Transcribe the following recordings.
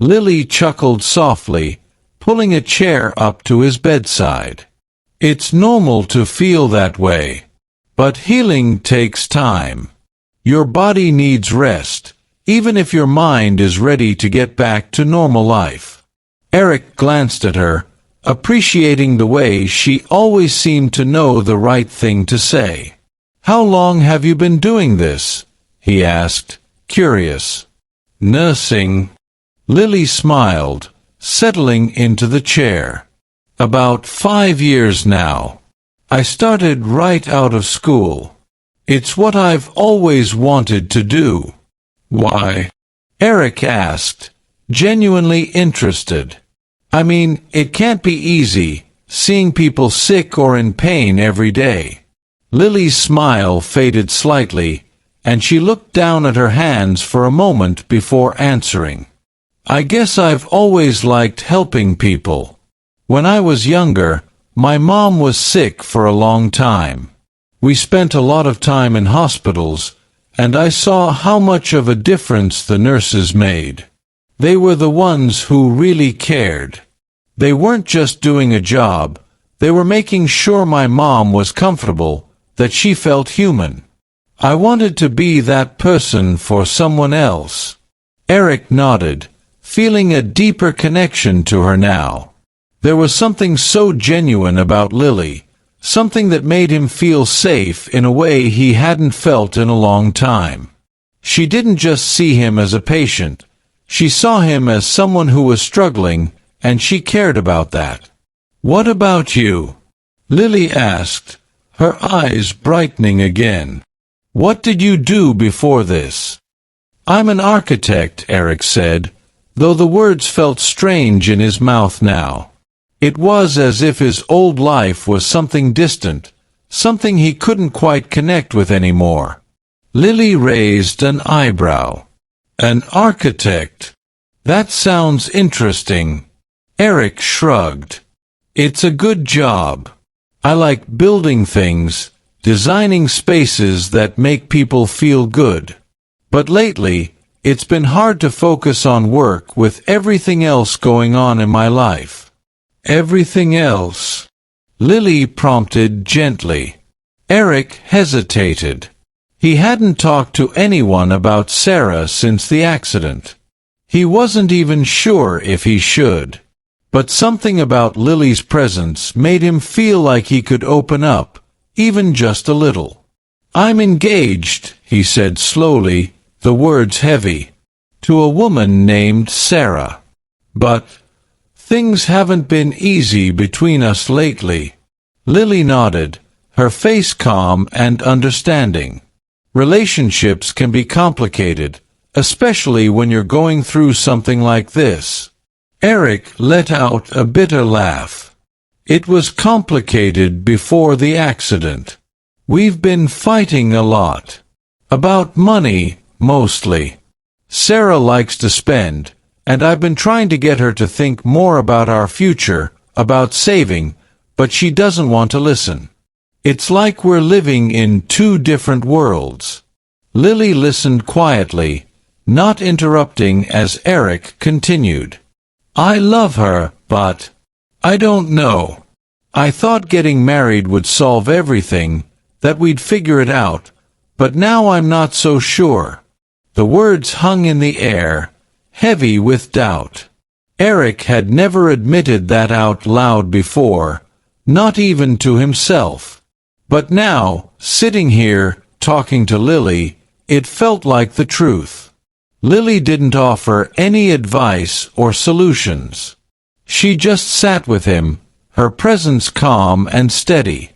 Lily chuckled softly, pulling a chair up to his bedside. It's normal to feel that way. But healing takes time. Your body needs rest, even if your mind is ready to get back to normal life. Eric glanced at her, appreciating the way she always seemed to know the right thing to say. How long have you been doing this? He asked, curious. Nursing. Lily smiled, settling into the chair. About 5 years now. I started right out of school. It's what I've always wanted to do. Why? Eric asked, genuinely interested. I mean, it can't be easy, seeing people sick or in pain every day. Lily's smile faded slightly, and she looked down at her hands for a moment before answering. I guess I've always liked helping people. When I was younger, my mom was sick for a long time. We spent a lot of time in hospitals, and I saw how much of a difference the nurses made. They were the ones who really cared. They weren't just doing a job, they were making sure my mom was comfortable, that she felt human. I wanted to be that person for someone else. Eric nodded, feeling a deeper connection to her now. There was something so genuine about Lily, something that made him feel safe in a way he hadn't felt in a long time. She didn't just see him as a patient, she saw him as someone who was struggling, and she cared about that. What about you? Lily asked, her eyes brightening again. What did you do before this? I'm an architect, Eric said, though the words felt strange in his mouth now. It was as if his old life was something distant, something he couldn't quite connect with anymore. Lily raised an eyebrow. An architect? That sounds interesting. Eric shrugged. It's a good job. I like building things, designing spaces that make people feel good. But lately, it's been hard to focus on work with everything else going on in my life. Everything else? Lily prompted gently. Eric hesitated. He hadn't talked to anyone about Sarah since the accident. He wasn't even sure if he should. But something about Lily's presence made him feel like he could open up, even just a little. I'm engaged, he said slowly, the words heavy, to a woman named Sarah. But things haven't been easy between us lately. Lily nodded, her face calm and understanding. Relationships can be complicated, especially when you're going through something like this. Eric let out a bitter laugh. It was complicated before the accident. We've been fighting a lot. About money, mostly. Sarah likes to spend, and I've been trying to get her to think more about our future, about saving, but she doesn't want to listen. It's like we're living in two different worlds. Lily listened quietly, not interrupting as Eric continued. I love her, but I don't know. I thought getting married would solve everything, that we'd figure it out, but now I'm not so sure. The words hung in the air, heavy with doubt. Eric had never admitted that out loud before, not even to himself. But now, sitting here, talking to Lily, it felt like the truth. Lily didn't offer any advice or solutions. She just sat with him, her presence calm and steady.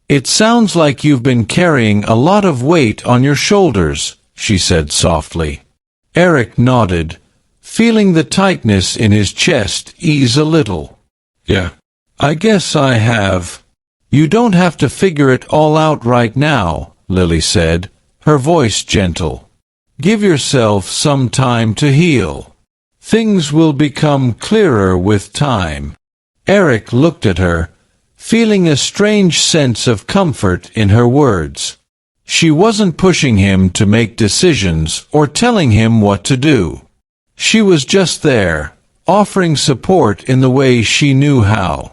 It sounds like you've been carrying a lot of weight on your shoulders, she said softly. Eric nodded, feeling the tightness in his chest ease a little. Yeah, I guess I have. You don't have to figure it all out right now, Lily said, her voice gentle. Give yourself some time to heal. Things will become clearer with time. Eric looked at her, feeling a strange sense of comfort in her words. She wasn't pushing him to make decisions or telling him what to do. She was just there, offering support in the way she knew how.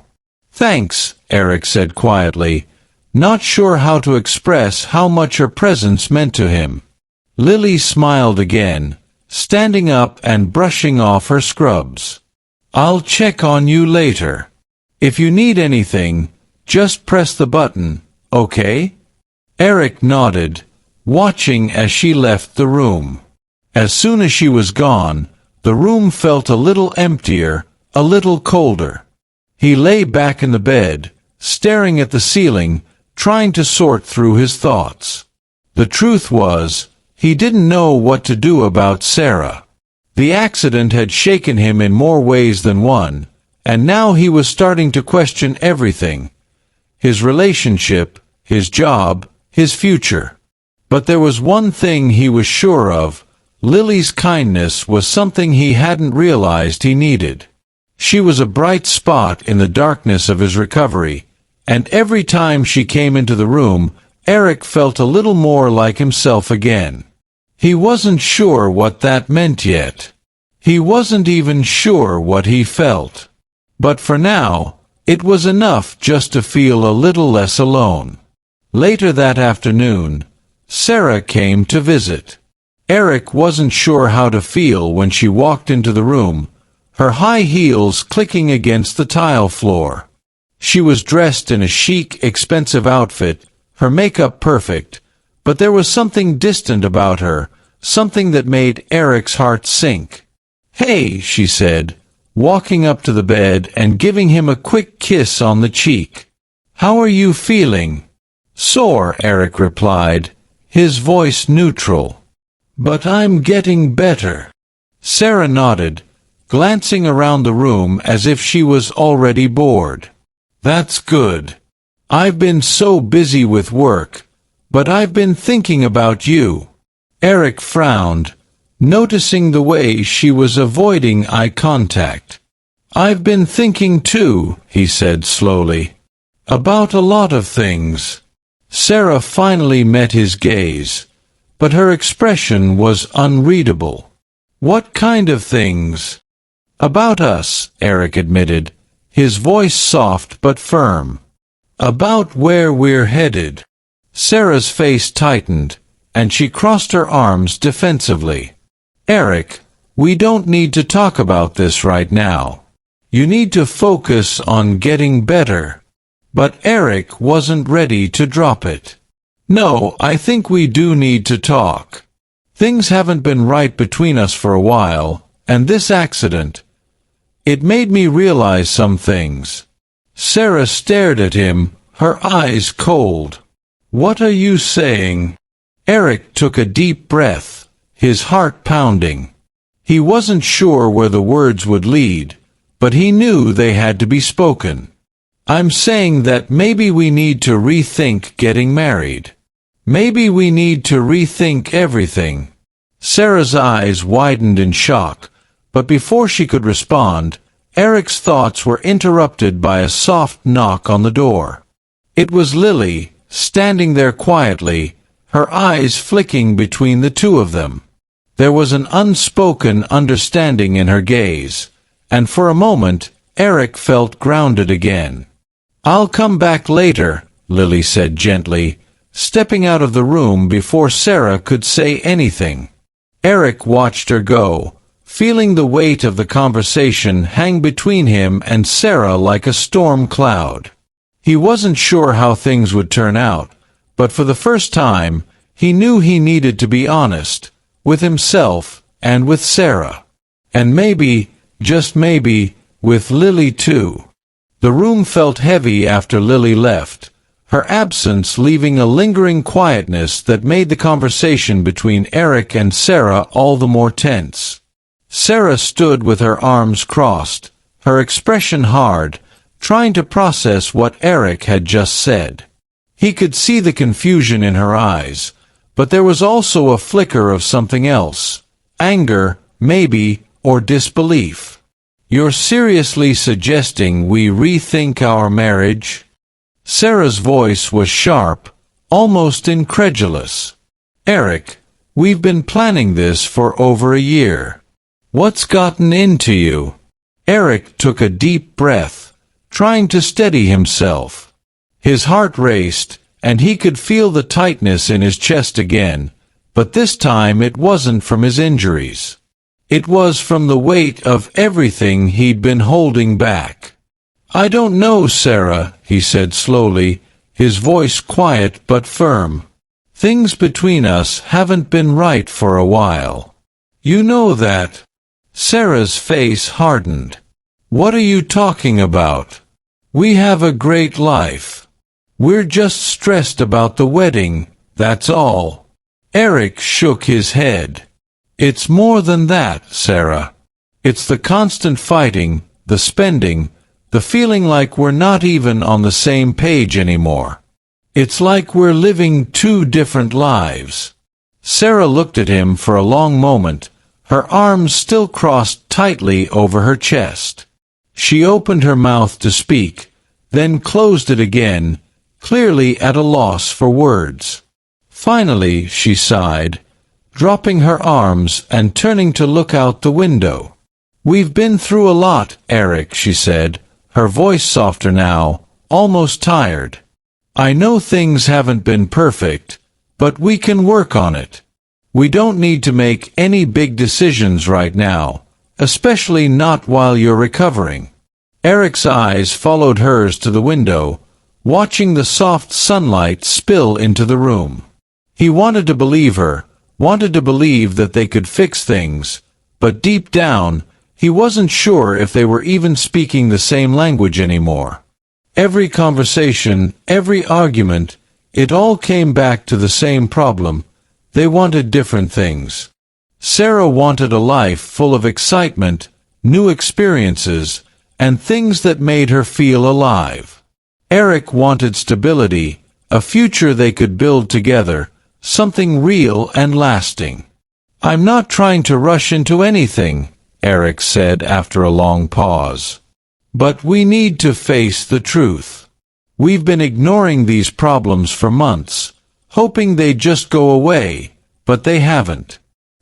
"Thanks," Eric said quietly, not sure how to express how much her presence meant to him. Lily smiled again, standing up and brushing off her scrubs. "I'll check on you later. If you need anything, just press the button, okay?" Eric nodded, watching as she left the room. As soon as she was gone, the room felt a little emptier, a little colder. He lay back in the bed, staring at the ceiling, trying to sort through his thoughts. The truth was, he didn't know what to do about Sarah. The accident had shaken him in more ways than one, and now he was starting to question everything: his relationship, his job, his future. But there was one thing he was sure of: Lily's kindness was something he hadn't realized he needed. She was a bright spot in the darkness of his recovery, and every time she came into the room, Eric felt a little more like himself again. He wasn't sure what that meant yet. He wasn't even sure what he felt. But for now, it was enough just to feel a little less alone. Later that afternoon, Sarah came to visit. Eric wasn't sure how to feel when she walked into the room, her high heels clicking against the tile floor. She was dressed in a chic, expensive outfit, her makeup perfect, but there was something distant about her, something that made Eric's heart sink. "Hey," she said, walking up to the bed and giving him a quick kiss on the cheek. "How are you feeling?" "Sore," Eric replied, his voice neutral. "But I'm getting better." Sarah nodded, glancing around the room as if she was already bored. "That's good. I've been so busy with work, but I've been thinking about you." Eric frowned, noticing the way she was avoiding eye contact. "I've been thinking too," he said slowly. "About a lot of things." Sarah finally met his gaze, but her expression was unreadable. "What kind of things?" "About us," Eric admitted, his voice soft but firm. "About where we're headed." Sarah's face tightened, and she crossed her arms defensively. "Eric, we don't need to talk about this right now. You need to focus on getting better." But Eric wasn't ready to drop it. "No, I think we do need to talk. Things haven't been right between us for a while, and this accident, it made me realize some things." Sarah stared at him, her eyes cold. "What are you saying?" Eric took a deep breath, his heart pounding. He wasn't sure where the words would lead, but he knew they had to be spoken. "I'm saying that maybe we need to rethink getting married. Maybe we need to rethink everything." Sarah's eyes widened in shock, but before she could respond, Eric's thoughts were interrupted by a soft knock on the door. It was Lily, standing there quietly, her eyes flicking between the two of them. There was an unspoken understanding in her gaze, and for a moment, Eric felt grounded again. "I'll come back later," Lily said gently, stepping out of the room before Sarah could say anything. Eric watched her go, feeling the weight of the conversation hang between him and Sarah like a storm cloud. He wasn't sure how things would turn out, but for the first time, he knew he needed to be honest, with himself and with Sarah. And maybe, just maybe, with Lily too. The room felt heavy after Lily left, her absence leaving a lingering quietness that made the conversation between Eric and Sarah all the more tense. Sarah stood with her arms crossed, her expression hard, trying to process what Eric had just said. He could see the confusion in her eyes, but there was also a flicker of something else: anger, maybe, or disbelief. "You're seriously suggesting we rethink our marriage?" Sarah's voice was sharp, almost incredulous. "Eric, we've been planning this for over a year. What's gotten into you? Eric took a deep breath, trying to steady himself. His heart raced, and he could feel the tightness in his chest again, but this time it wasn't from his injuries. It was from the weight of everything he'd been holding back. I don't know, Sarah, he said slowly, his voice quiet but firm. Things between us haven't been right for a while. You know that. Sarah's face hardened. What are you talking about? We have a great life. We're just stressed about the wedding, that's all. Eric shook his head. It's more than that, Sarah. It's the constant fighting, the spending, the feeling like we're not even on the same page anymore. It's like we're living two different lives. Sarah looked at him for a long moment, her arms still crossed tightly over her chest. She opened her mouth to speak, then closed it again, clearly at a loss for words. Finally, she sighed, dropping her arms and turning to look out the window. We've been through a lot, Eric, she said, her voice softer now, almost tired. I know things haven't been perfect, but we can work on it. We don't need to make any big decisions right now, especially not while you're recovering. Eric's eyes followed hers to the window, watching the soft sunlight spill into the room. He wanted to believe her, wanted to believe that they could fix things, but deep down, he wasn't sure if they were even speaking the same language anymore. Every conversation, every argument, it all came back to the same problem. They wanted different things. Sarah wanted a life full of excitement, new experiences, and things that made her feel alive. Eric wanted stability, a future they could build together, something real and lasting. I'm not trying to rush into anything, Eric said after a long pause. But we need to face the truth. We've been ignoring these problems for months, hoping they'd just go away, but they haven't.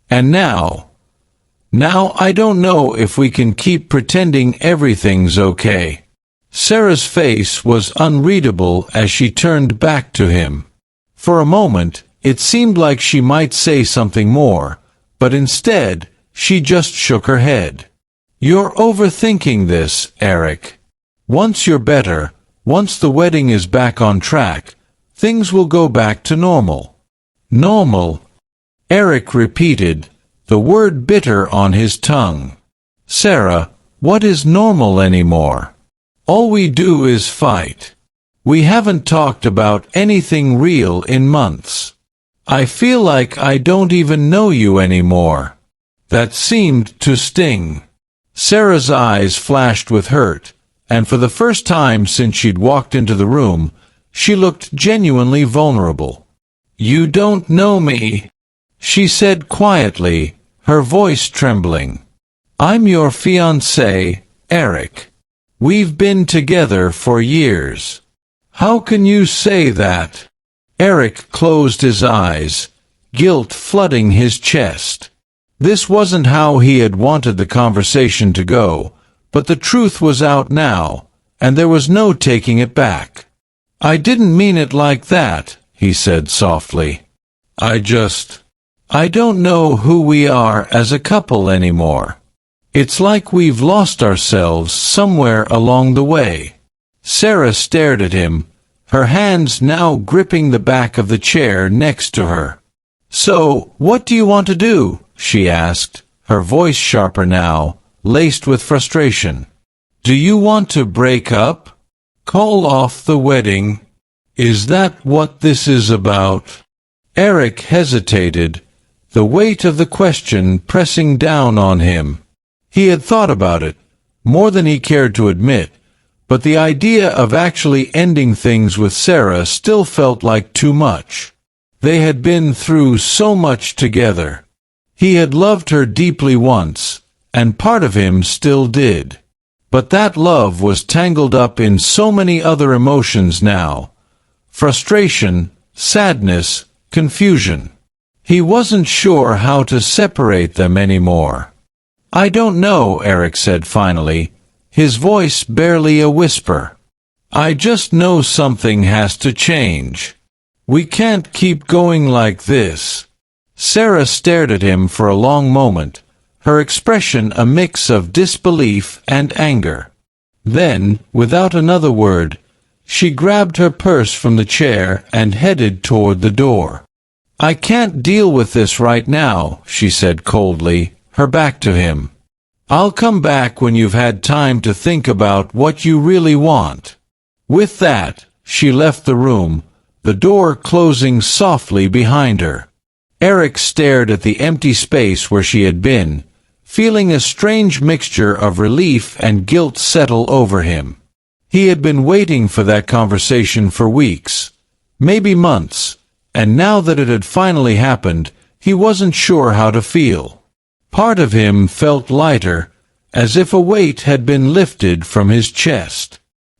And now I don't know if we can keep pretending everything's okay. Sarah's face was unreadable as she turned back to him. For a moment, it seemed like she might say something more, but instead, she just shook her head. You're overthinking this, Eric. Once you're better, once the wedding is back on track, things will go back to normal. Normal? Eric repeated, the word bitter on his tongue. Sarah, what is normal anymore? All we do is fight. We haven't talked about anything real in months. I feel like I don't even know you anymore. That seemed to sting. Sarah's eyes flashed with hurt, and for the first time since she'd walked into the room, she looked genuinely vulnerable. You don't know me, she said quietly, her voice trembling. I'm your fiancé, Eric. We've been together for years. How can you say that? Eric closed his eyes, guilt flooding his chest. This wasn't how he had wanted the conversation to go, but the truth was out now, and there was no taking it back. I didn't mean it like that, he said softly. I don't know who we are as a couple anymore. It's like we've lost ourselves somewhere along the way. Sarah stared at him, her hands now gripping the back of the chair next to her. So, what do you want to do? She asked, her voice sharper now, laced with frustration. Do you want to break up? Call off the wedding? Is that what this is about? Eric hesitated, the weight of the question pressing down on him. He had thought about it, more than he cared to admit, but the idea of actually ending things with Sarah still felt like too much. They had been through so much together. He had loved her deeply once, and part of him still did. But that love was tangled up in so many other emotions now. Frustration, sadness, confusion. He wasn't sure how to separate them anymore. "I don't know," Eric said finally, his voice barely a whisper. "I just know something has to change. We can't keep going like this." Sarah stared at him for a long moment, her expression a mix of disbelief and anger. Then, without another word, she grabbed her purse from the chair and headed toward the door. "I can't deal with this right now," she said coldly, her back to him. "I'll come back when you've had time to think about what you really want." With that, she left the room, the door closing softly behind her. Eric stared at the empty space where she had been, feeling a strange mixture of relief and guilt settle over him. He had been waiting for that conversation for weeks, maybe months, and now that it had finally happened, he wasn't sure how to feel. Part of him felt lighter, as if a weight had been lifted from his chest.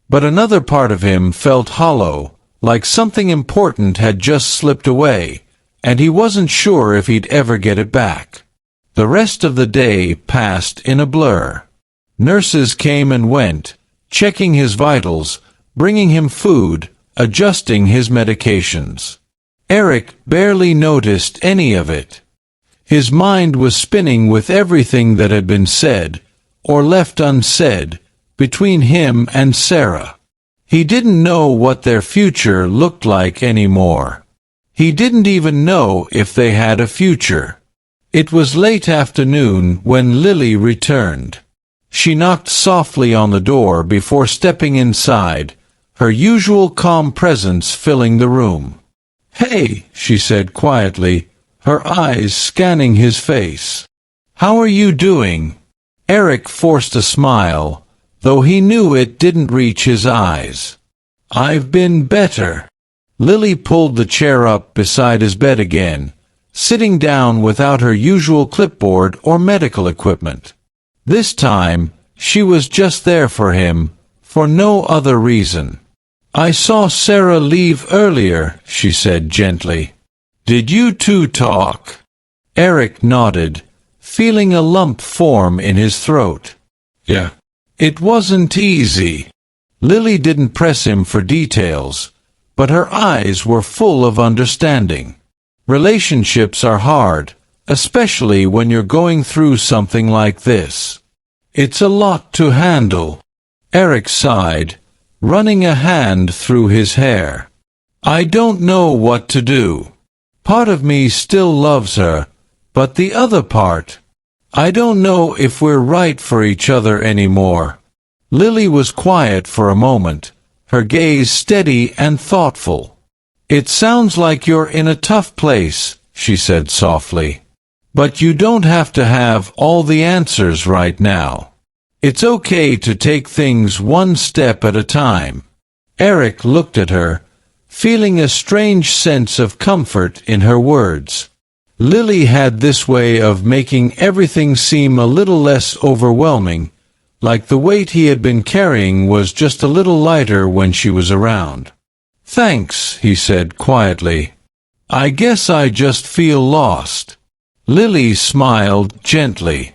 But another part of him felt hollow, like something important had just slipped away, and he wasn't sure if he'd ever get it back. The rest of the day passed in a blur. Nurses came and went, checking his vitals, bringing him food, adjusting his medications. Eric barely noticed any of it. His mind was spinning with everything that had been said, or left unsaid, between him and Sarah. He didn't know what their future looked like anymore. He didn't even know if they had a future. It was late afternoon when Lily returned. She knocked softly on the door before stepping inside, her usual calm presence filling the room. "Hey," she said quietly, her eyes scanning his face. "How are you doing?" Eric forced a smile, though he knew it didn't reach his eyes. "I've been better." Lily pulled the chair up beside his bed again, sitting down without her usual clipboard or medical equipment. This time, she was just there for him, for no other reason. "I saw Sarah leave earlier," she said gently. "Did you two talk?" Eric nodded, feeling a lump form in his throat. "Yeah." "It wasn't easy." Lily didn't press him for details, but her eyes were full of understanding. Relationships are hard, especially when you're going through something like this. It's a lot to handle. Eric sighed, running a hand through his hair. "I don't know what to do. Part of me still loves her, but the other part, I don't know if we're right for each other anymore." Lily was quiet for a moment, her gaze steady and thoughtful. "It sounds like you're in a tough place," she said softly. "But you don't have to have all the answers right now. It's okay to take things one step at a time." Eric looked at her, feeling a strange sense of comfort in her words. Lily had this way of making everything seem a little less overwhelming, like the weight he had been carrying was just a little lighter when she was around. "Thanks," he said quietly. "I guess I just feel lost." Lily smiled gently.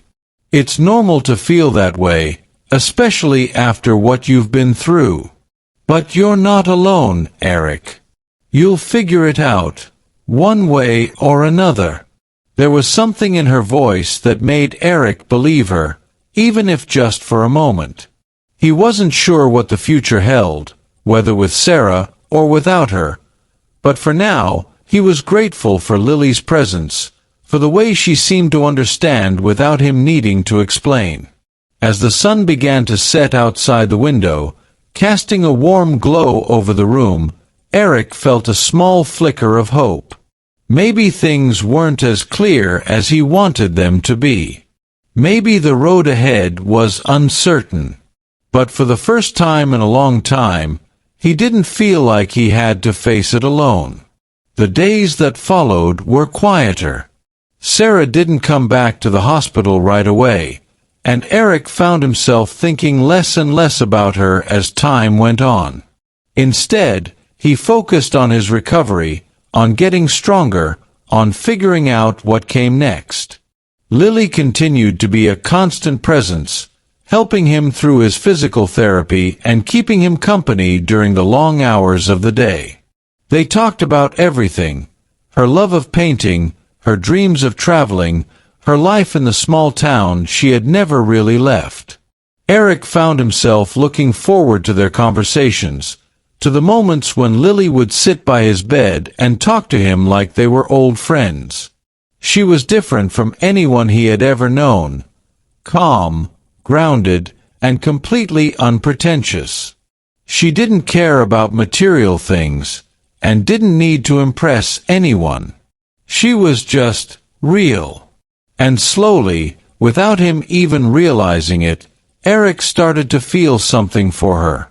"It's normal to feel that way, especially after what you've been through. But you're not alone, Eric. You'll figure it out, one way or another." There was something in her voice that made Eric believe her, even if just for a moment. He wasn't sure what the future held, whether with Sarah or without her, but for now, he was grateful for Lily's presence, for the way she seemed to understand without him needing to explain. As the sun began to set outside the window, casting a warm glow over the room, Eric felt a small flicker of hope. Maybe things weren't as clear as he wanted them to be. Maybe the road ahead was uncertain. But for the first time in a long time, he didn't feel like he had to face it alone. The days that followed were quieter. Sarah didn't come back to the hospital right away, and Eric found himself thinking less and less about her as time went on. Instead, he focused on his recovery, on getting stronger, on figuring out what came next. Lily continued to be a constant presence, helping him through his physical therapy and keeping him company during the long hours of the day. They talked about everything: her love of painting, her dreams of traveling, her life in the small town she had never really left. Eric found himself looking forward to their conversations, to the moments when Lily would sit by his bed and talk to him like they were old friends. She was different from anyone he had ever known: calm, grounded, and completely unpretentious. She didn't care about material things, and didn't need to impress anyone. She was just real. And slowly, without him even realizing it, Eric started to feel something for her.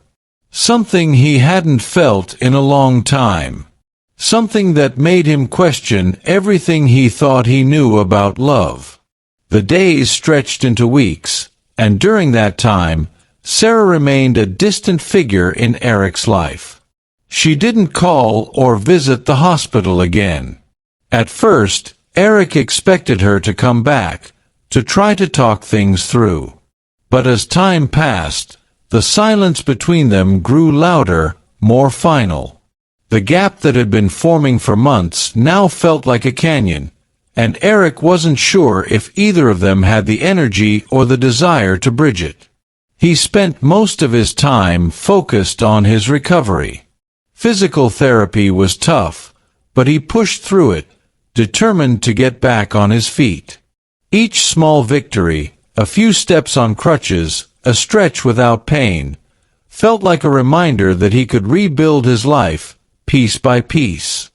Something he hadn't felt in a long time. Something that made him question everything he thought he knew about love. The days stretched into weeks, and during that time, Sarah remained a distant figure in Eric's life. She didn't call or visit the hospital again. At first, Eric expected her to come back, to try to talk things through. But as time passed, the silence between them grew louder, more final. The gap that had been forming for months now felt like a canyon, and Eric wasn't sure if either of them had the energy or the desire to bridge it. He spent most of his time focused on his recovery. Physical therapy was tough, but he pushed through it, determined to get back on his feet. Each small victory, a few steps on crutches, a stretch without pain, felt like a reminder that he could rebuild his life, piece by piece.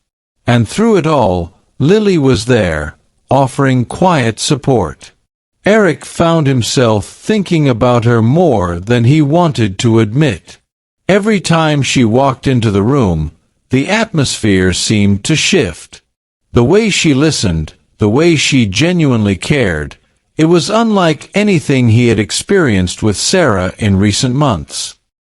And through it all, Lily was there, offering quiet support. Eric found himself thinking about her more than he wanted to admit. Every time she walked into the room, the atmosphere seemed to shift. The way she listened, the way she genuinely cared, it was unlike anything he had experienced with Sarah in recent months.